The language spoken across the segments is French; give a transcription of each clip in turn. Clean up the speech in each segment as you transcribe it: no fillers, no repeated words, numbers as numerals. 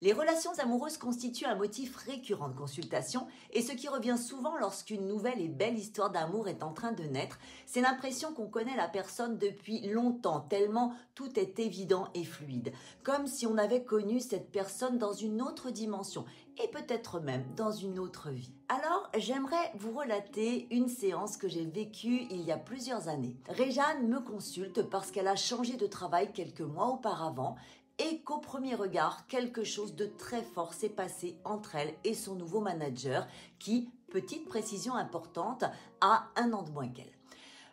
Les relations amoureuses constituent un motif récurrent de consultation et ce qui revient souvent lorsqu'une nouvelle et belle histoire d'amour est en train de naître, c'est l'impression qu'on connaît la personne depuis longtemps, tellement tout est évident et fluide, comme si on avait connu cette personne dans une autre dimension et peut-être même dans une autre vie. Alors, j'aimerais vous relater une séance que j'ai vécue il y a plusieurs années. Réjeanne me consulte parce qu'elle a changé de travail quelques mois auparavant et qu'au premier regard, quelque chose de très fort s'est passé entre elle et son nouveau manager qui, petite précision importante, a 1 an de moins qu'elle.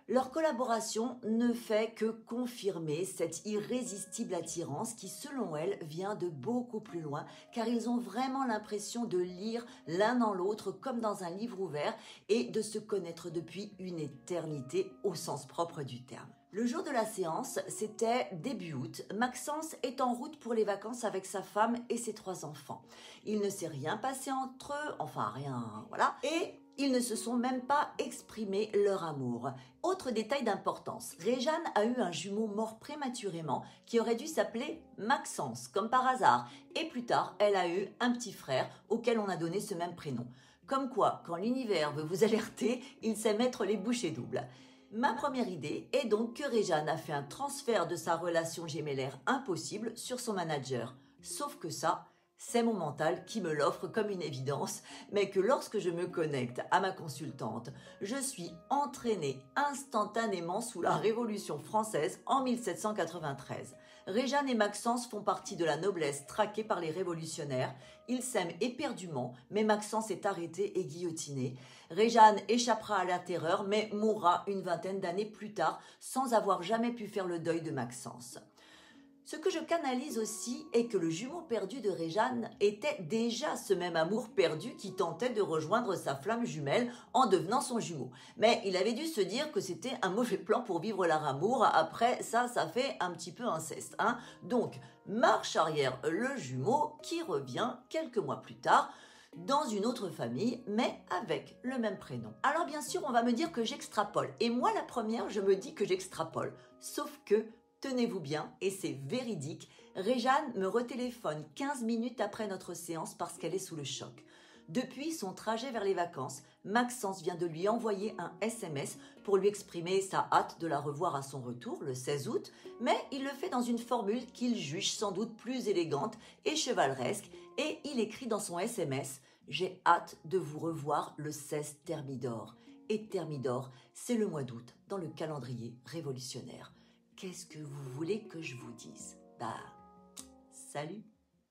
Leur collaboration ne fait que confirmer cette irrésistible attirance qui, selon elle, vient de beaucoup plus loin, car ils ont vraiment l'impression de lire l'un dans l'autre comme dans un livre ouvert et de se connaître depuis une éternité au sens propre du terme. Le jour de la séance, c'était début août. Maxence est en route pour les vacances avec sa femme et ses 3 enfants. Il ne s'est rien passé entre eux, enfin rien, voilà. Et ils ne se sont même pas exprimé leur amour. Autre détail d'importance, Réjeanne a eu un jumeau mort prématurément qui aurait dû s'appeler Maxence, comme par hasard. Et plus tard, elle a eu un petit frère auquel on a donné ce même prénom. Comme quoi, quand l'univers veut vous alerter, il sait mettre les bouchées doubles. Ma première idée est donc que Réjeanne a fait un transfert de sa relation gémellaire impossible sur son manager. Sauf que ça, c'est mon mental qui me l'offre comme une évidence, mais que lorsque je me connecte à ma consultante, je suis entraînée instantanément sous la Révolution française en 1793. Réjeanne et Maxence font partie de la noblesse traquée par les révolutionnaires. Ils s'aiment éperdument, mais Maxence est arrêté et guillotiné. Réjeanne échappera à la terreur, mais mourra une vingtaine d'années plus tard sans avoir jamais pu faire le deuil de Maxence. Ce que je canalise aussi est que le jumeau perdu de Réjeanne était déjà ce même amour perdu qui tentait de rejoindre sa flamme jumelle en devenant son jumeau. Mais il avait dû se dire que c'était un mauvais plan pour vivre leur amour. Après, ça fait un petit peu inceste, hein. Donc, marche arrière le jumeau qui revient quelques mois plus tard dans une autre famille, mais avec le même prénom. Alors bien sûr, on va me dire que j'extrapole. Et moi, la première, je me dis que j'extrapole. Sauf que tenez-vous bien, et c'est véridique, Réjeanne me retéléphone 15 minutes après notre séance parce qu'elle est sous le choc. Depuis son trajet vers les vacances, Maxence vient de lui envoyer un SMS pour lui exprimer sa hâte de la revoir à son retour le 16 août, mais il le fait dans une formule qu'il juge sans doute plus élégante et chevaleresque, et il écrit dans son SMS « J'ai hâte de vous revoir le 16 Thermidor ». Et Thermidor, c'est le mois d'août dans le calendrier révolutionnaire. Qu'est-ce que vous voulez que je vous dise? Salut!